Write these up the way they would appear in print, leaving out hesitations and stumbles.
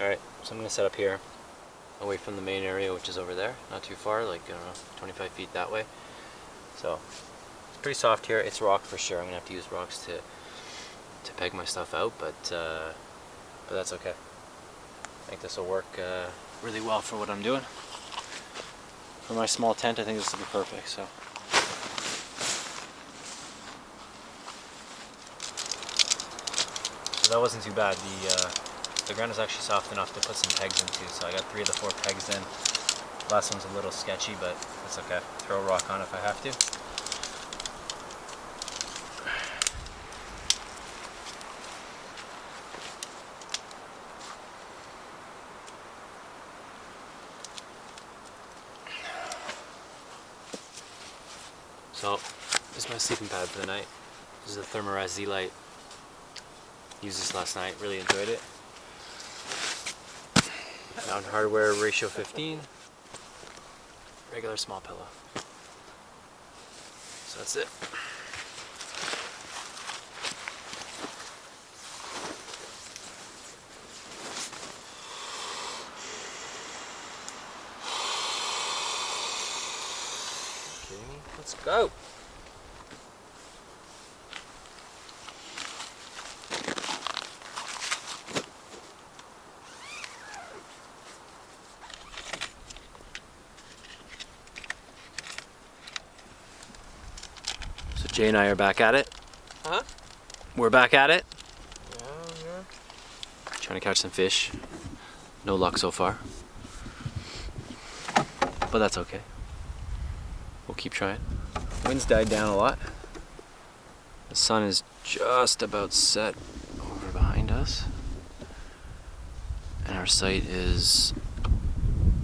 Alright, so I'm going to set up here, away from the main area, which is over there, not too far, like, I don't know, 25 feet that way. So, it's pretty soft here. It's rock for sure. I'm going to have to use rocks to peg my stuff out, but that's okay. I think this will work really well for what I'm doing. For my small tent, I think this will be perfect, so. So that wasn't too bad. The ground is actually soft enough to put some pegs into, so I got 3 of the 4 pegs in. Last one's a little sketchy, but it's okay. Throw a rock on if I have to. So, this is my sleeping pad for the night. This is a Thermarized Z-Lite. Used this last night, really enjoyed it. Mountain Hardware ratio 15. Regular small pillow. So that's it. Okay, let's go. Jay and I are back at it. Huh? We're back at it. Yeah. Trying to catch some fish. No luck so far. But that's okay. We'll keep trying. Wind's died down a lot. The sun is just about set over behind us. And our site is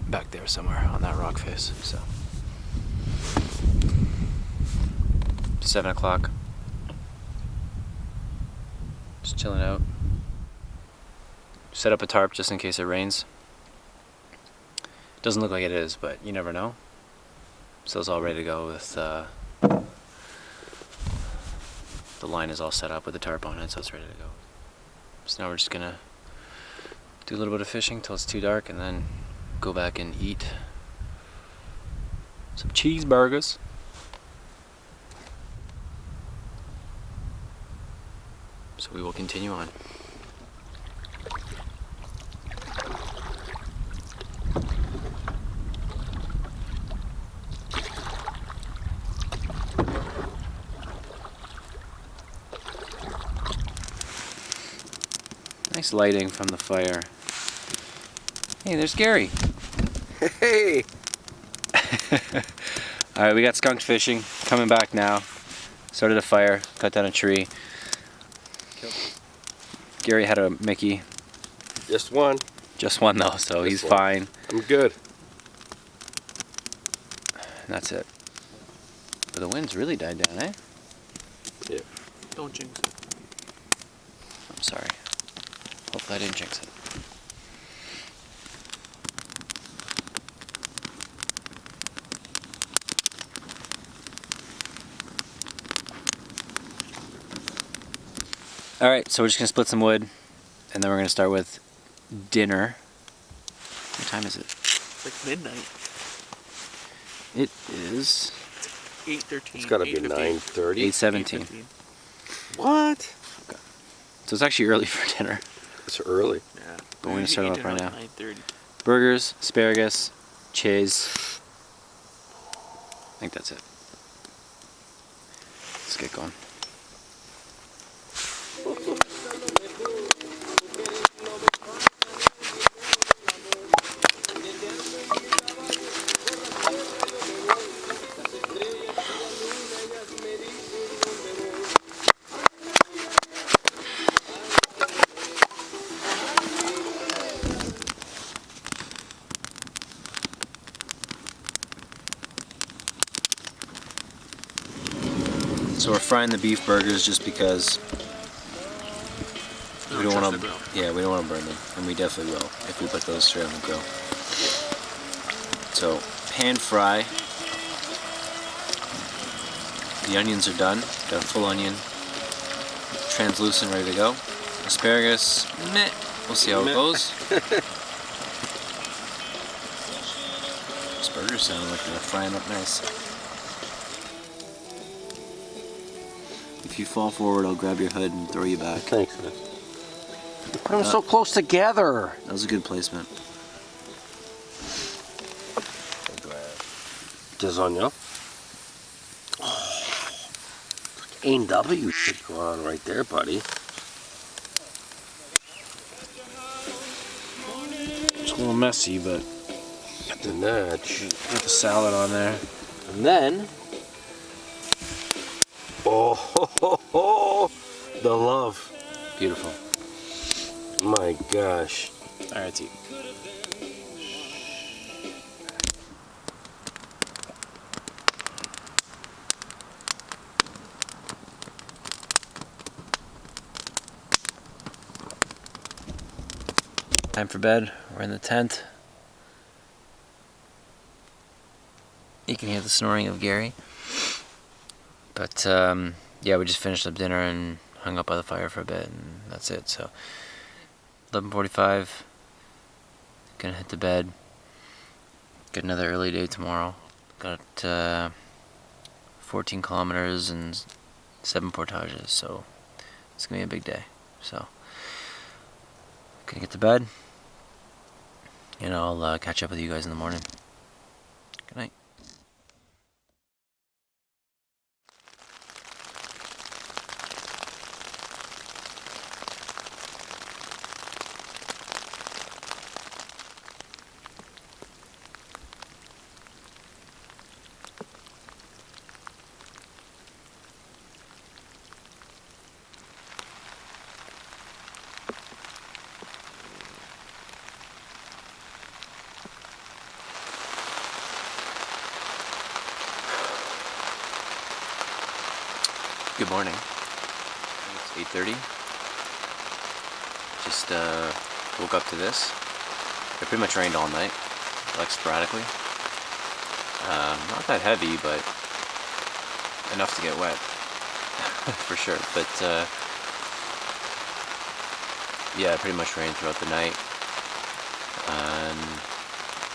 back there somewhere on that rock face. So 7 o'clock. Just chilling out. Set up a tarp just in case it rains. Doesn't look like it is, but you never know. So it's all ready to go with the line is all set up with the tarp on it, so it's ready to go. So now we're just gonna do a little bit of fishing till it's too dark and then go back and eat some cheeseburgers. So we will continue on. Nice lighting from the fire. Hey, there's Gary. Hey! Alright, we got skunked fishing. Coming back now. Started a fire, cut down a tree. Gary had a Mickey. Just one. Just one though, so he's fine. I'm good. And that's it. But the wind's really died down, eh? Yeah. Don't jinx it. I'm sorry. Hopefully I didn't jinx it. Alright, so we're just going to split some wood, and then we're going to start with dinner. What time is it? It's like midnight. It is... It's 8:13. It's gotta be 9:30. 8:17. What? Okay. So it's actually early for dinner. It's early. Yeah. But we're going to start it up right now. 9:30. burgers, asparagus, cheese. I think that's it. Let's get going. So we're frying the beef burgers just because we don't want to. Yeah, we don't want to burn them, and we definitely will if we put those straight on the grill. So pan fry. The onions are done. Got a full onion, translucent, ready to go. Asparagus, meh. We'll see how it goes. These burgers sound like they're frying up nice. If you fall forward, I'll grab your hood and throw you back. Thanks, man. Put them so close together. That was a good placement. Lasagna. A&W shit going on right there, buddy. It's a little messy, but Got the nudge. got the salad on there. And then, oh, the love. Beautiful. My gosh. All right, eat. Time for bed. We're in the tent. You can hear the snoring of Gary. But yeah, we just finished up dinner and hung up by the fire for a bit, and that's it. So 11:45. Gonna hit the bed. Got another early day tomorrow. Got 14 kilometers and 7 portages, so it's gonna be a big day. So gonna get to bed, and I'll catch up with you guys in the morning. Good night. Good morning. It's 8:30. Just woke up to this. It pretty much rained all night, like sporadically. Not that heavy, but enough to get wet, for sure. But yeah, it pretty much rained throughout the night. And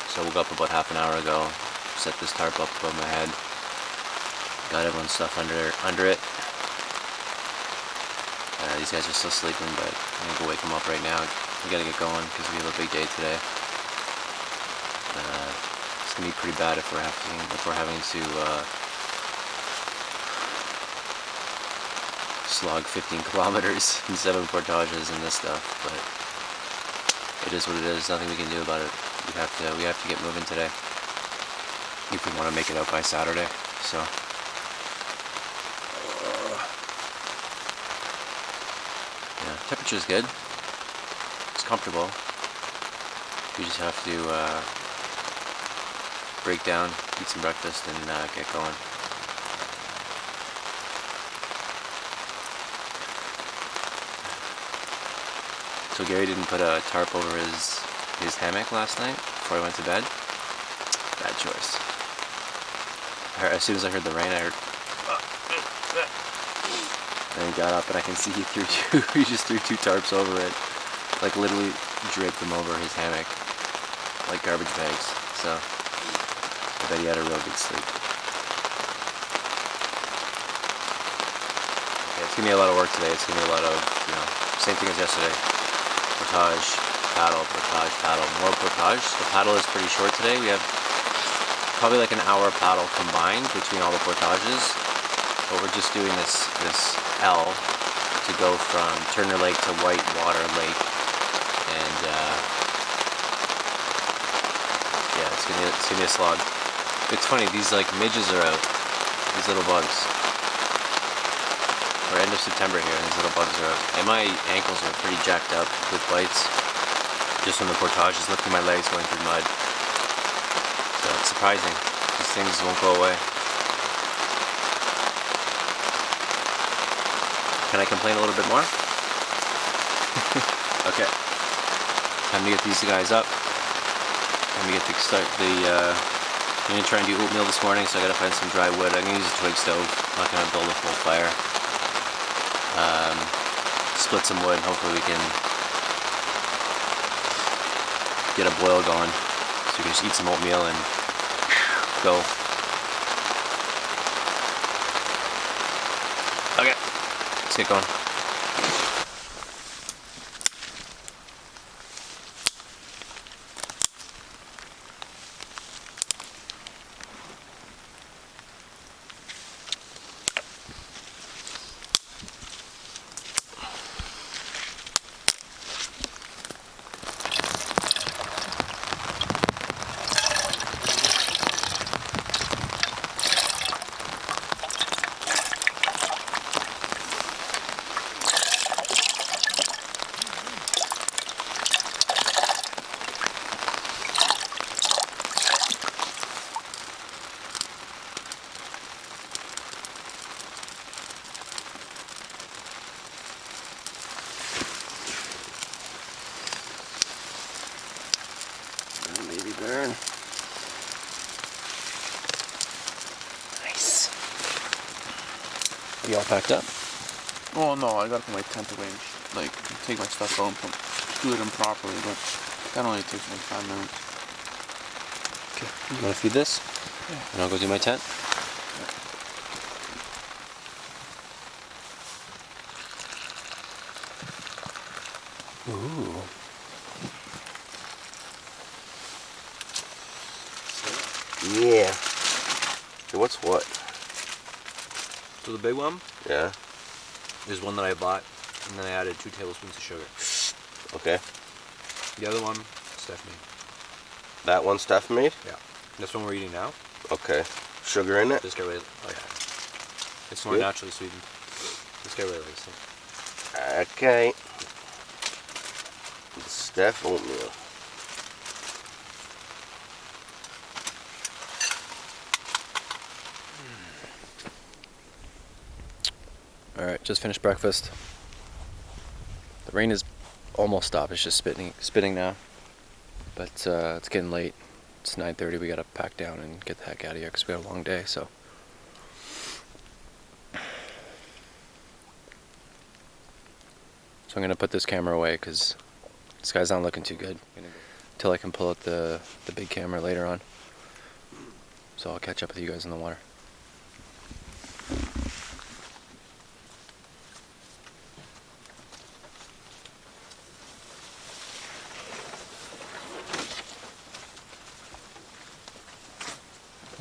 so I woke up about half an hour ago, set this tarp up above my head, got everyone's stuff under it. These guys are still sleeping, but I'm gonna go wake them up right now. We gotta get going because we have a big day today. It's gonna be pretty bad if we're having to slog 15 kilometers and 7 portages and this stuff. But it is what it is. Nothing we can do about it. We have to get moving today if we want to make it out by Saturday. So. Temperature is good. It's comfortable. We just have to break down, eat some breakfast, and get going. So Gary didn't put a tarp over his hammock last night before I went to bed. Bad choice. As soon as I heard the rain, I heard. And he got up, and I can see he just threw 2 tarps over it, like literally draped them over his hammock, like garbage bags. So I bet he had a real good sleep. Okay, it's gonna be a lot of work today. It's gonna be a lot of, same thing as yesterday. Portage, portage paddle, more portage. The paddle is pretty short today. We have probably like an hour paddle combined between all the portages, but we're just doing this L to go from Turner Lake to Whitewater Lake, and yeah, it's gonna be a slog. It's funny, these like midges are out, these little bugs. We're end of September here, and these little bugs are out, and my ankles are pretty jacked up with bites, just from the portage, just lifting my legs going through mud. So it's surprising, these things won't go away. Can I complain a little bit more? Okay. Time to get these guys up. Time to get to start the, I'm going to try and do oatmeal this morning, so I gotta find some dry wood. I'm going to use a twig stove. I'm not going to build a full fire. Split some wood, hopefully we can get a boil going. So we can just eat some oatmeal and go. Okay. Let's get going. Burn. Nice. You all packed up? Oh no, I gotta put my tent away and like take my stuff home, scoot them properly, but that only takes like 5 minutes. Okay. You wanna feed this? Yeah. And I'll go do my tent? Ooh. Yeah. So what's what? So the big one Yeah. is one that I bought, and then I added 2 tablespoons of sugar. Okay. The other one, Stephanie. That one Steph made? Yeah. This one we're eating now. Okay. Sugar in it? This guy really, oh yeah. It's more Good. naturally sweetened. This guy really likes it. Okay. Steph oatmeal. Alright, just finished breakfast. The rain is almost stopped, it's just spitting now. But it's getting late. It's 9:30, we gotta pack down and get the heck out of here because we had a long day, so. So I'm gonna put this camera away because this guy's not looking too good. Until I can pull out the big camera later on. So I'll catch up with you guys in the water.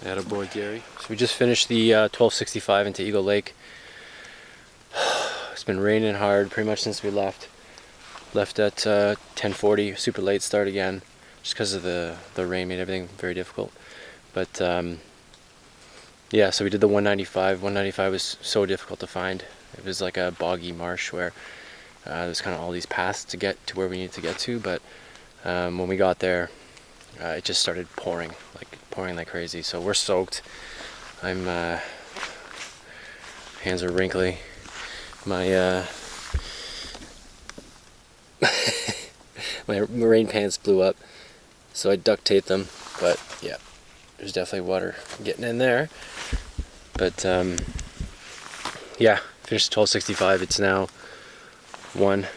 Attaboy, Gary. So we just finished the 1265 into Eagle Lake. It's been raining hard pretty much since we left. Left at 10:40, super late start again, just because of the rain made everything very difficult. But yeah, so we did the 195. 195 was so difficult to find. It was like a boggy marsh where there's kind of all these paths to get to where we needed to get to, but when we got there, it just started pouring like crazy. So we're soaked. I'm hands are wrinkly. My my rain pants blew up, so I duct taped them. But yeah, there's definitely water getting in there. But yeah, finished 1265. It's now 1.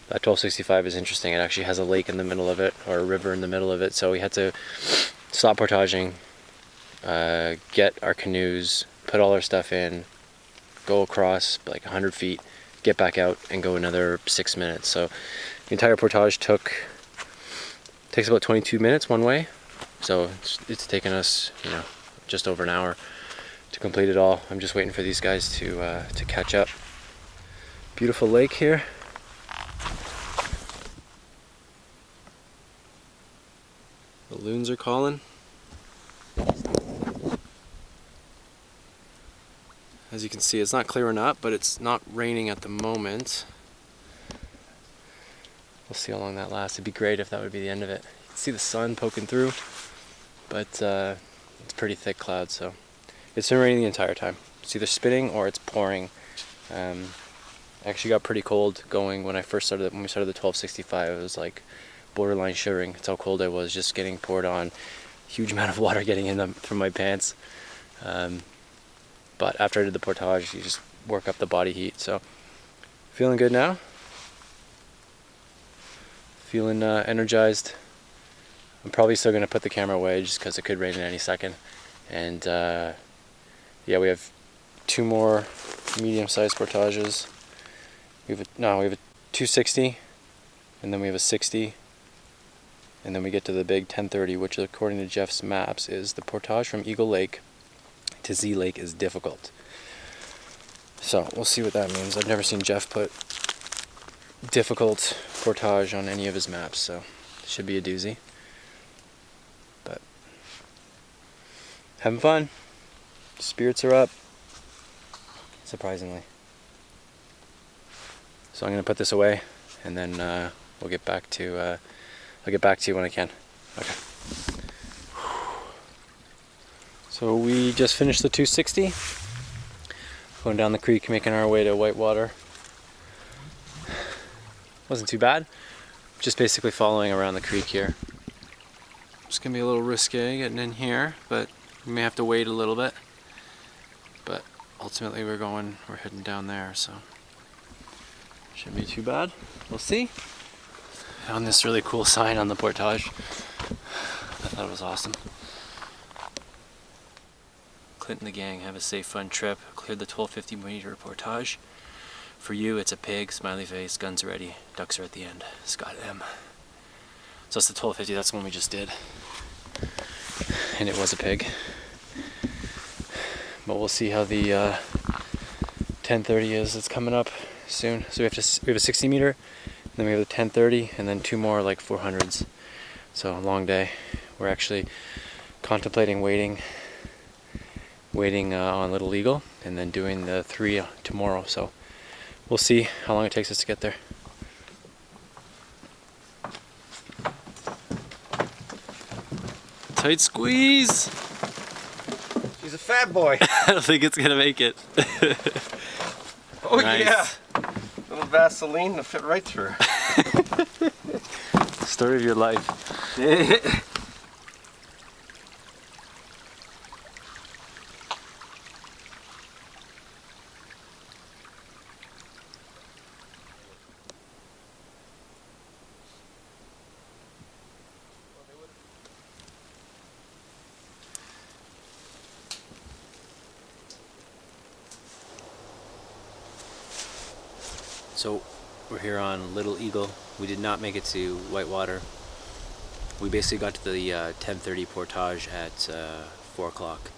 That 1265 is interesting. It actually has a lake in the middle of it, or a river in the middle of it. So we had to stop portaging, get our canoes, put all our stuff in, go across like 100 feet, get back out, and go another 6 minutes. So The entire portage takes about 22 minutes one way, so it's taken us, you know, just over an hour to complete it all. I'm just waiting for these guys to catch up. Beautiful lake here. The loons are calling. As you can see, it's not clearing up, but it's not raining at the moment. We'll see how long that lasts. It'd be great if that would be the end of it. You can see the sun poking through, but it's pretty thick clouds, so it's been raining the entire time. It's either spitting or it's pouring. I actually got pretty cold going when we started the 1265. It was like borderline shivering. That's how cold I was, just getting poured on. Huge amount of water getting in them from my pants. But after I did the portage, you just work up the body heat. So feeling good now. Feeling energized. I'm probably still gonna put the camera away just because it could rain in any second. And yeah, we have 2 more medium-sized portages. We have a 260, and then we have a 60, and then we get to the big 1030, which according to Jeff's maps is the portage from Eagle Lake to Z Lake is difficult. So we'll see what that means. I've never seen Jeff put difficult portage on any of his maps, so it should be a doozy. But having fun. Spirits are up, surprisingly. So I'm gonna put this away, and then we'll get back to I'll get back to you when I can. Okay. So we just finished the 260, going down the creek, making our way to Whitewater. Wasn't too bad. Just basically following around the creek here. It's gonna be a little risque getting in here, but we may have to wait a little bit. But ultimately we're heading down there, so shouldn't be too bad. We'll see. Found this really cool sign on the portage. I thought it was awesome. Clint and the gang, have a safe, fun trip. Cleared the 1250-meter portage. For you, it's a pig, smiley face, guns ready, ducks are at the end. Scott M. So it's the 1250, that's the one we just did. And it was a pig. But we'll see how the 1030 is. It's coming up soon. So we have a 60 meter, then we have the 1030, and then 2 more like 400s. So a long day. We're actually contemplating waiting on Little Eagle, and then doing the 3 tomorrow. So we'll see how long it takes us to get there. Tight squeeze! He's a fat boy. I don't think it's gonna make it. Oh Nice. yeah. Little Vaseline to fit right through. Story of your life. So we're here on Little Eagle. We did not make it to Whitewater. We basically got to the 10:30 portage at 4 o'clock.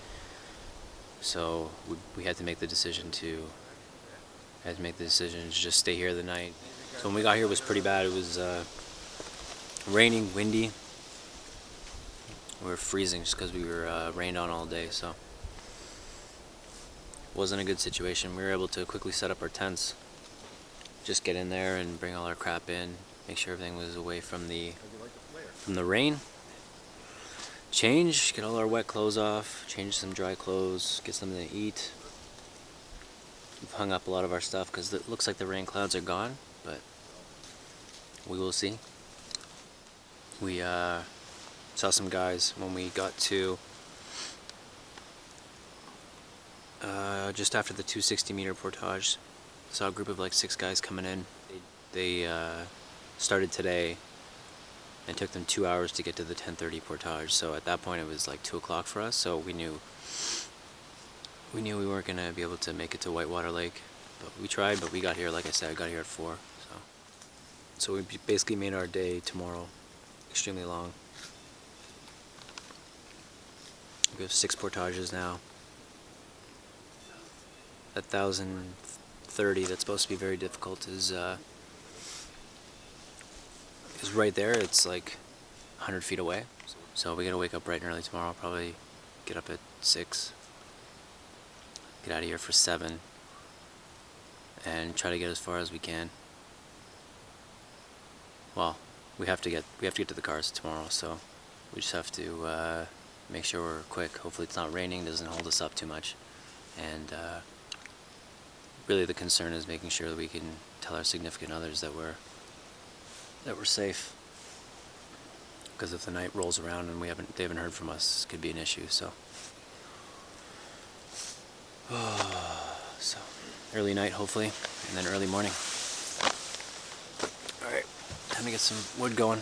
So we had to make the decision to just stay here the night. So when we got here, it was pretty bad. It was raining, windy. We were freezing just because we were rained on all day. So it wasn't a good situation. We were able to quickly set up our tents. Just get in there and bring all our crap in, make sure everything was away from the rain. Change, get all our wet clothes off, change some dry clothes, get something to eat. We've hung up a lot of our stuff because it looks like the rain clouds are gone, but we will see. We saw some guys when we got to just after the 260 meter portage. Saw a group of like 6 guys coming in. They started today, and it took them 2 hours to get to the 10:30 portage. So at that point it was like 2 o'clock for us. So we knew we weren't gonna be able to make it to Whitewater Lake, but we tried. But we got here, like I said, I got here at 4. So So we basically made our day tomorrow extremely long. We have 6 portages now. 1,030 that's supposed to be very difficult is right there. It's like 100 feet away. So we gotta wake up bright and early tomorrow, probably get up at 6, get out of here for 7, and try to get as far as we can. Well, we have to get to the cars tomorrow, so we just have to make sure we're quick. Hopefully it's not raining, doesn't hold us up too much, and really the concern is making sure that we can tell our significant others that we're safe. Because if the night rolls around and they haven't heard from us, this could be an issue. So, so early night hopefully, and then early morning. All right, time to get some wood going.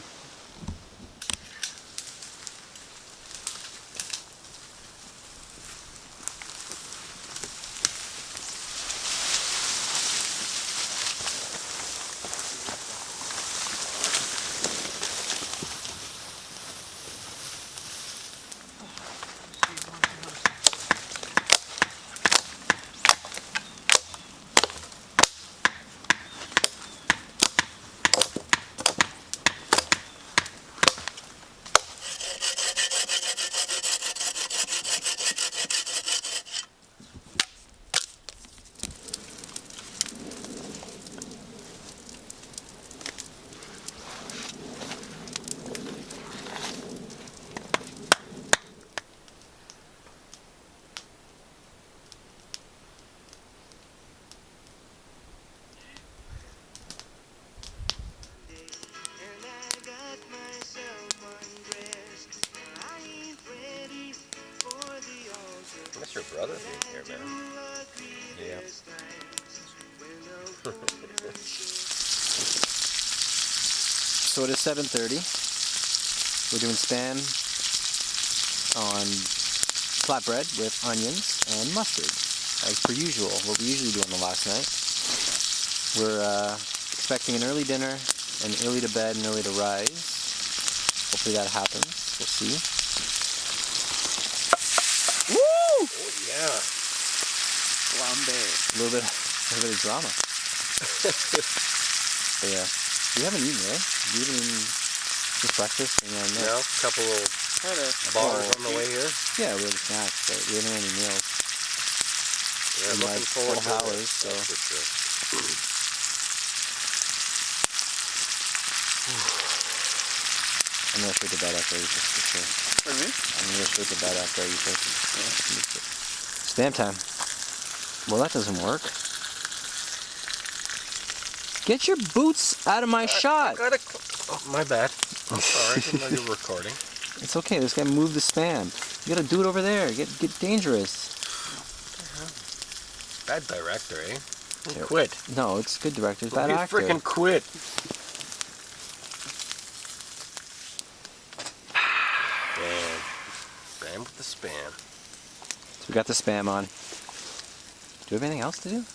That's your brother being here, man. Yeah. So it is 7:30. We're doing spam on flatbread with onions and mustard, as per usual. What we usually do on the last night. We're expecting an early dinner, and early to bed, and early to rise. Hopefully that happens. We'll see. Woo! Oh yeah. Flambe. A little bit of drama. But yeah, we haven't eaten, right? We haven't eaten just breakfast and then No, a couple of bars on the way here. Yeah, we had snacks, but we haven't had any meals. Yeah, In looking like forward 12 to hours, it. so. That's for sure. I'm gonna straight to bed after I eat this for sure. For me? I'm gonna go straight to bed after I eat this. Spam time. Well, that doesn't work. Get your boots out of my shot! Oh, my bad. I'm sorry. I didn't know you were recording. It's okay, this guy moved the spam. You gotta do it over there. Get dangerous. Bad director, eh? Yeah. Quit. No, it's good director. Bad You actor. freaking quit. Spam with the spam. So we got the spam on. Do we have anything else to do?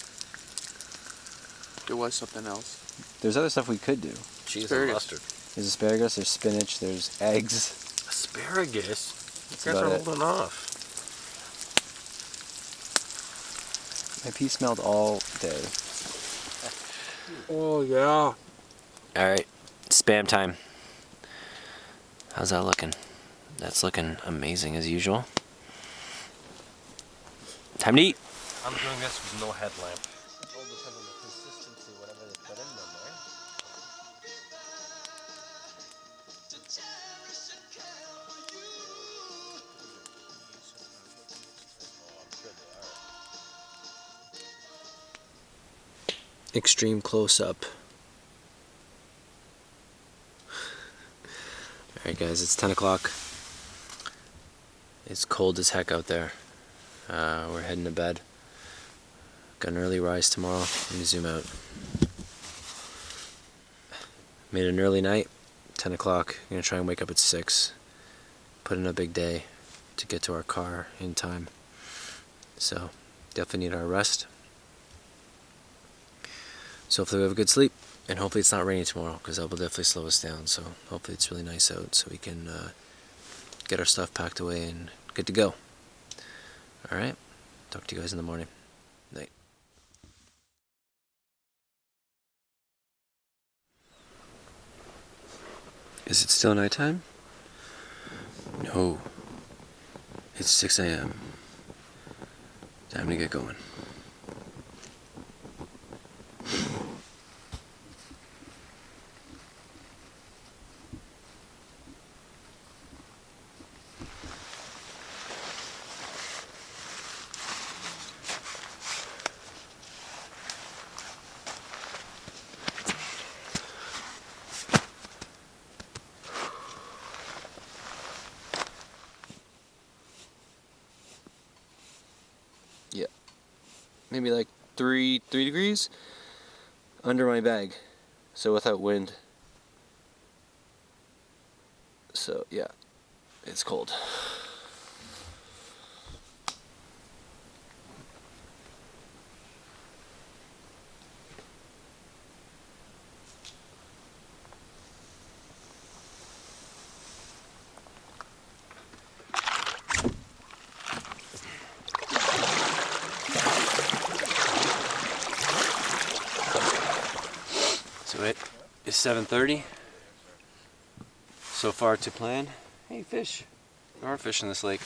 There was something else. There's other stuff we could do. Cheese Asparagus. and mustard. There's asparagus, there's spinach, there's eggs. Asparagus? That's You guys are about it. holding off. My pee smelled all day. Oh, yeah. Alright, spam time. How's that looking? That's looking amazing as usual. Time to eat! I'm doing this with no headlamp. It all depends on the consistency, whatever they put in them, right? Extreme close-up. Alright guys, it's 10 o'clock. It's cold as heck out there. We're heading to bed. Got an early rise tomorrow. Let me zoom out. Made an early night, 10 o'clock. I'm gonna try and wake up at 6. Put in a big day to get to our car in time. So, definitely need our rest. So hopefully we have a good sleep. And hopefully it's not raining tomorrow, because that will definitely slow us down. So hopefully it's really nice out, so we can get our stuff packed away and good to go. Alright, talk to you guys in the morning. Night. Is it still nighttime? No. It's 6 a.m. Time to get going. Yeah, maybe like 3 degrees under my bag, so without wind. So yeah, it's cold. So it is 7:30. So far to plan. Hey, fish. There are fish in this lake.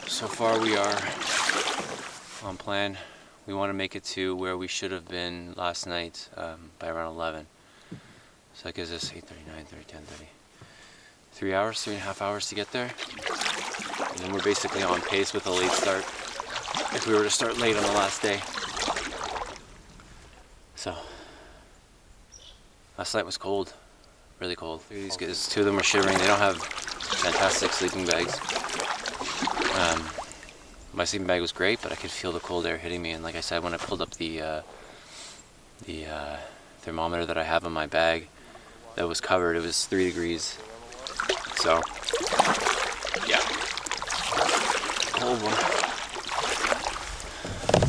So far we are on plan. We want to make it to where we should have been last night by around 11. So that gives us 8:30, 9:30, 10:30. 3 hours, 3.5 hours to get there. And then we're basically on pace with a late start if we were to start late on the last day. So, last night was cold, really cold. These guys, 2 of them were shivering. They don't have fantastic sleeping bags. My sleeping bag was great, but I could feel the cold air hitting me. And like I said, when I pulled up the thermometer that I have in my bag that was covered, it was 3 degrees. So, yeah, cold one.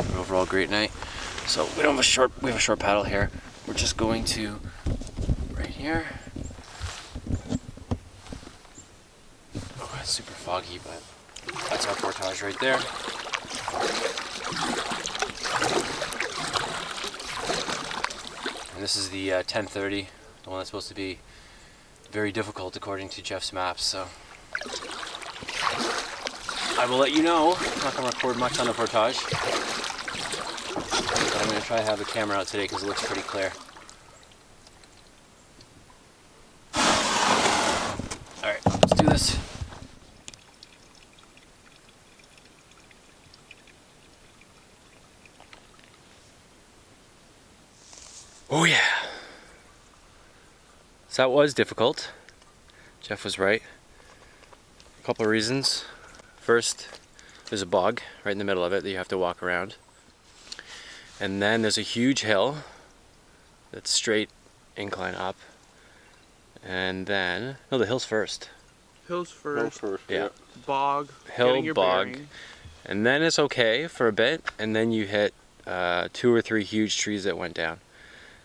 But overall, great night. So we have a short paddle here. We're just going to right here. Oh, it's super foggy, but that's our portage right there. And this is the 10:30, the one that's supposed to be very difficult according to Jeff's maps. So I will let you know. I'm not going to record much on the portage, but I'm going to try to have the camera out today because it looks pretty clear. Alright, let's do this. Oh yeah! So that was difficult. Jeff was right. A couple of reasons. First, there's a bog right in the middle of it that you have to walk around. And then there's a huge hill that's straight incline up. And then, no, the hill's first. Hills first. Yeah. Bog. Hill, your bog. bearing. And then it's okay for a bit. And then you hit 2 or 3 huge trees that went down.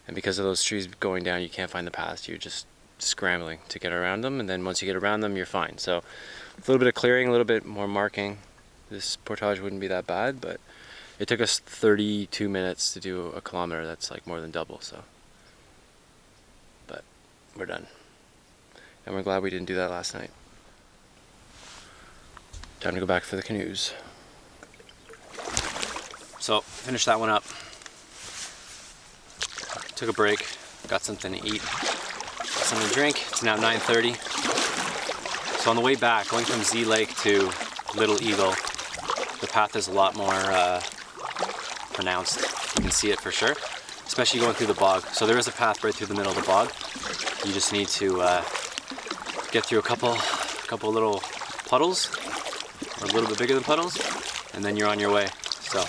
And because of those trees going down, you can't find the path. You're just scrambling to get around them. And then once you get around them, you're fine. So a little bit of clearing, a little bit more marking. This portage wouldn't be that bad, but it took us 32 minutes to do a kilometer. That's like more than double. So, but we're done. And we're glad we didn't do that last night. Time to go back for the canoes. So, finished that one up. Took a break, got something to eat, got something to drink. It's now 9:30. So on the way back, going from Z Lake to Little Eagle, the path is a lot more pronounced. You can see it for sure, especially going through the bog. So there is a path right through the middle of the bog. You just need to get through a couple little puddles, or a little bit bigger than puddles, and then you're on your way. So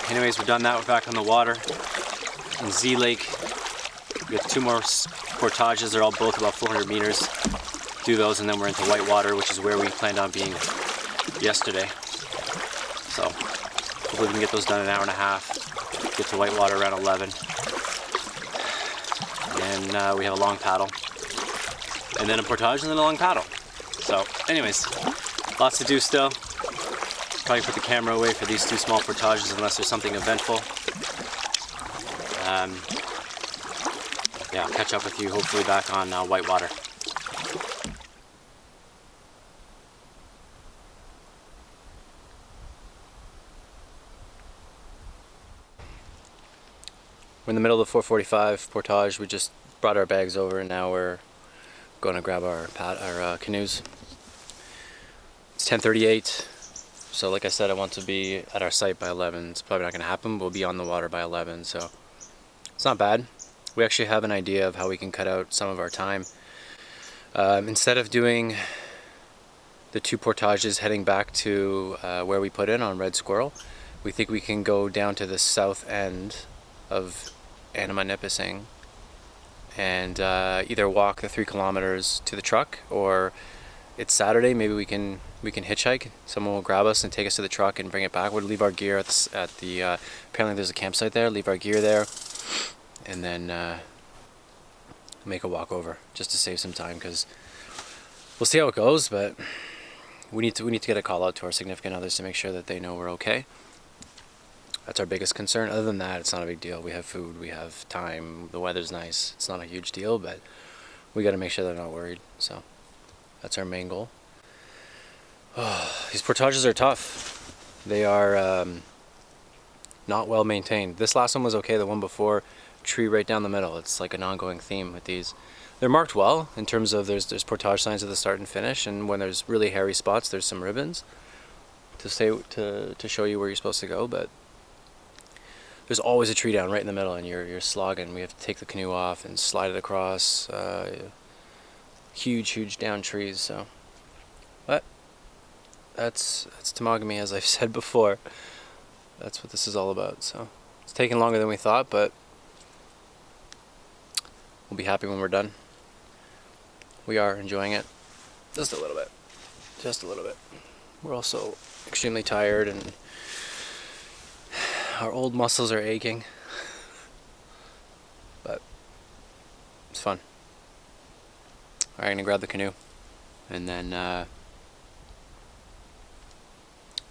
anyways, we've done that. We're back on the water. In Z Lake, we have 2 more portages. They're all both about 400 meters. Do those, and then we're into white water, which is where we planned on being yesterday. So hopefully we can get those done in an hour and a half. get to whitewater around 11. And we have a long paddle. And then a portage and then a long paddle. So anyways, lots to do still. Probably put the camera away for these 2 small portages unless there's something eventful. Yeah, I'll catch up with you hopefully back on whitewater. We're in the middle of the 445 portage. We just brought our bags over and now we're going to grab our canoes. It's 10:38, so like I said, I want to be at our site by 11. It's probably not going to happen, but we'll be on the water by 11, so it's not bad. We actually have an idea of how we can cut out some of our time. Instead of doing the 2 portages heading back to where we put in on Red Squirrel, we think we can go down to the south end of Nipissing and either walk the 3 kilometers to the truck, or it's Saturday, maybe we can hitchhike. Someone will grab us and take us to the truck and bring it back. We'll leave our gear at the apparently there's a campsite there, leave our gear there, and then make a walk over just to save some time, because we'll see how it goes, but we need to get a call out to our significant others to make sure that they know we're okay. That's our biggest concern. Other than that, it's not a big deal. We have food, we have time, the weather's nice. It's not a huge deal, but we got to make sure they're not worried. So that's our main goal. Oh, these portages are tough. They are not well maintained. This last one was okay. The one before, tree right down the middle. It's like an ongoing theme with these. They're marked well in terms of there's portage signs at the start and finish, and when there's really hairy spots, there's some ribbons to show you where you're supposed to go. But there's always a tree down right in the middle, and you're slogging. We have to take the canoe off and slide it across huge down trees. So, but that's Temagami, as I've said before. That's what this is all about. So it's taking longer than we thought, but we'll be happy when we're done. We are enjoying it just a little bit. We're also extremely tired and our old muscles are aching, but it's fun. Alright, I'm gonna grab the canoe and then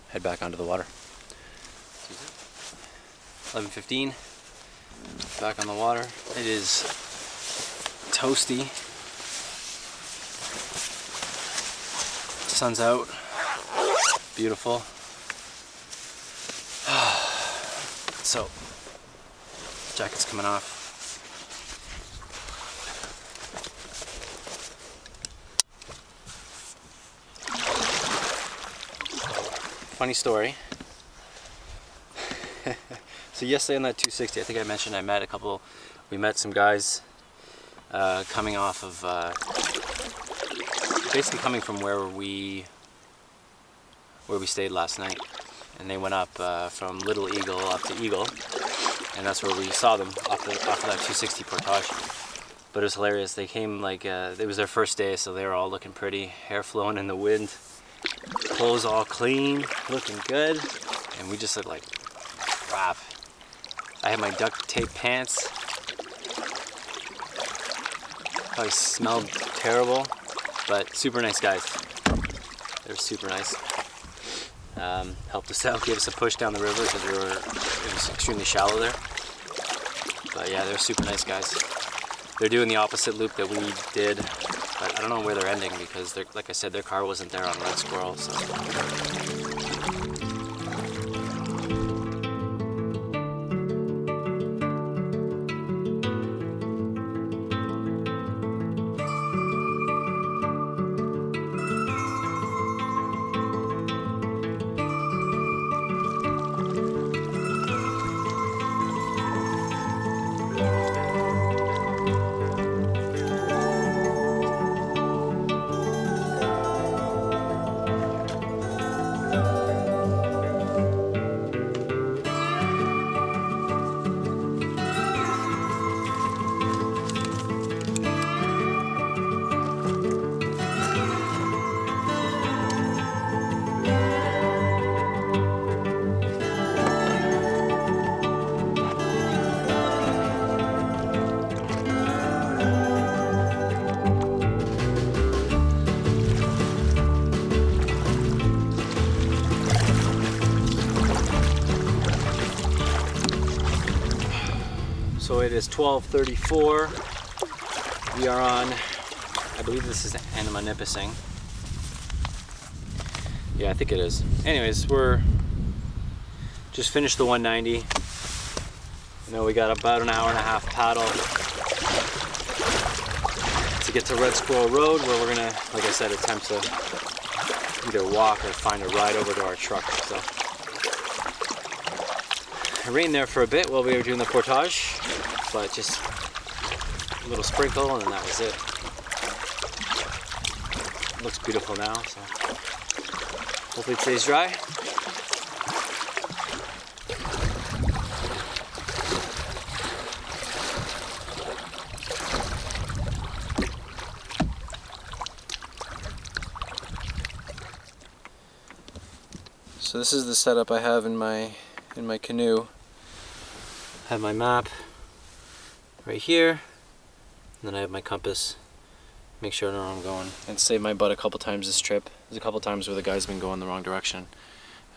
head back onto the water. 11:15, back on the water. It is toasty. Sun's out, beautiful. So, jacket's coming off. Funny story. So yesterday on that 260, I think I mentioned we met some guys coming off of, basically coming from where we stayed last night. And they went up from Little Eagle up to Eagle, and that's where we saw them off of that 260 portage. But it was hilarious. They came like, it was their first day, so they were all looking pretty, hair flowing in the wind, clothes all clean, looking good, and we just looked like crap. I had my duct tape pants. Probably smelled terrible, but super nice guys. They're super nice. Helped us out, gave us a push down the river because it was extremely shallow there. But yeah, they're super nice guys. They're doing the opposite loop that we did, but I don't know where they're ending because, like I said, their car wasn't there on Red Squirrel. So. it is 12:34. We are on, I believe this is Anamanipising. Yeah, I think it is. Anyways, we're just finished the 190. You know, we got about an hour and a half paddle to get to Red Squirrel Road, where we're gonna, like I said, attempt to either walk or find a ride over to our truck. So it rained there for a bit while we were doing the portage, but just a little sprinkle and then that was it. It looks beautiful now, so hopefully it stays dry. So this is the setup I have in my canoe. I have my map right here, and then I have my compass. Make sure I know where I'm going. And saved my butt a couple times this trip. There's a couple times where the guys been going the wrong direction,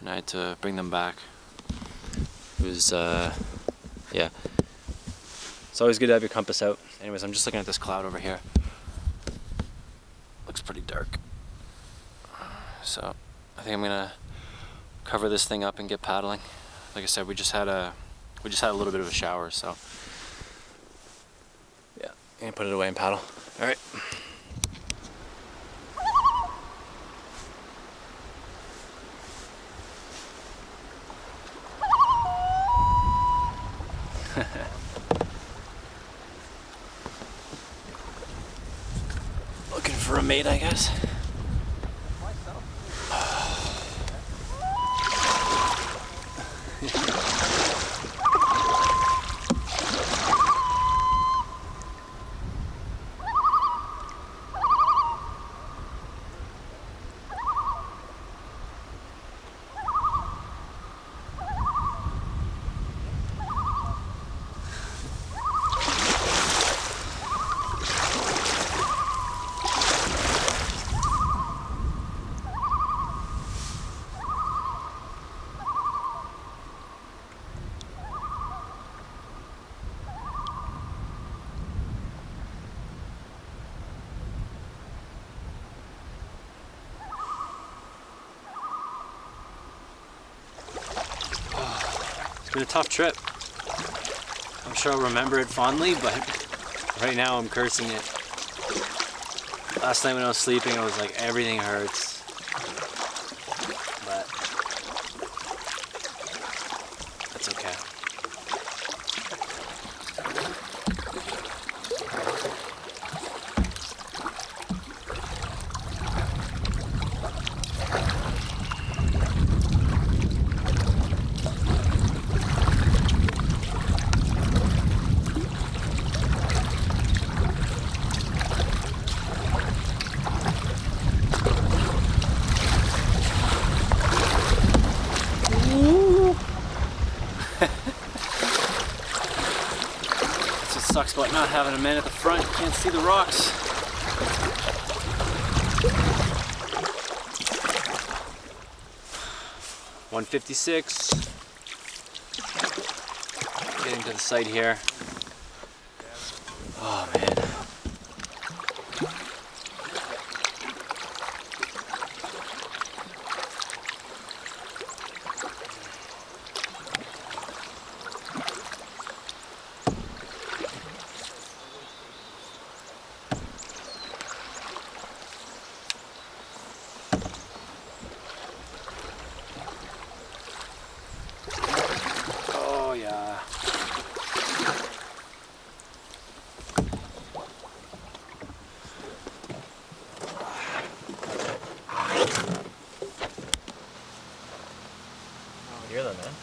and I had to bring them back. It was, yeah. It's always good to have your compass out. Anyways, I'm just looking at this cloud over here. Looks pretty dark. So I think I'm gonna cover this thing up and get paddling. Like I said, we just had a little bit of a shower, so yeah, and put it away and paddle. All right. Looking for a mate, I guess. It's been a tough trip. I'm sure I'll remember it fondly, but right now I'm cursing it. Last night when I was sleeping, I was like, everything hurts. But that's okay. Sucks about not having a man at the front. You can't see the rocks. $156. Getting to the site here. Oh man. You're the man.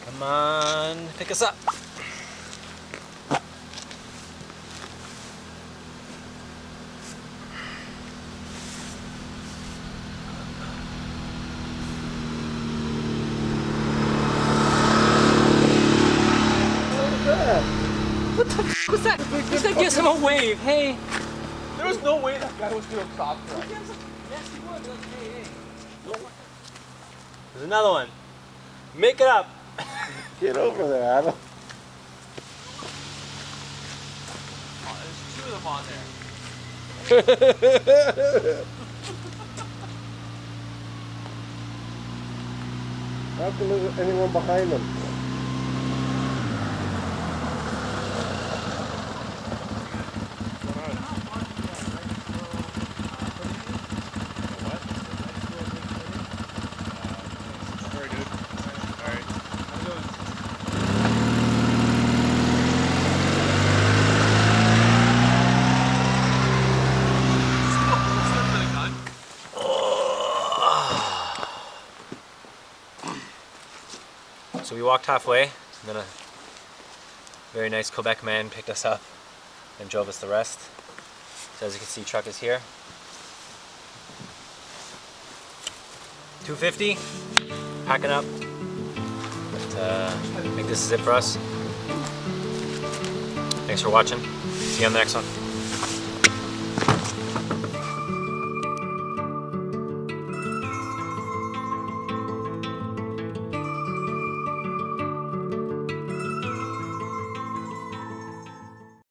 Come on, pick us up. What the f was that? Just gonna give him a wave. Hey. There was no way that guy was doing top right. Yes, he would. Like, hey. There's another one. Make it up. Get over there, Adam. There's 2 of them on there. How come there's anyone behind them? So we walked halfway, and then a very nice Quebec man picked us up and drove us the rest. So as you can see, truck is here. 250, packing up. But I think this is it for us. Thanks for watching. See you on the next one.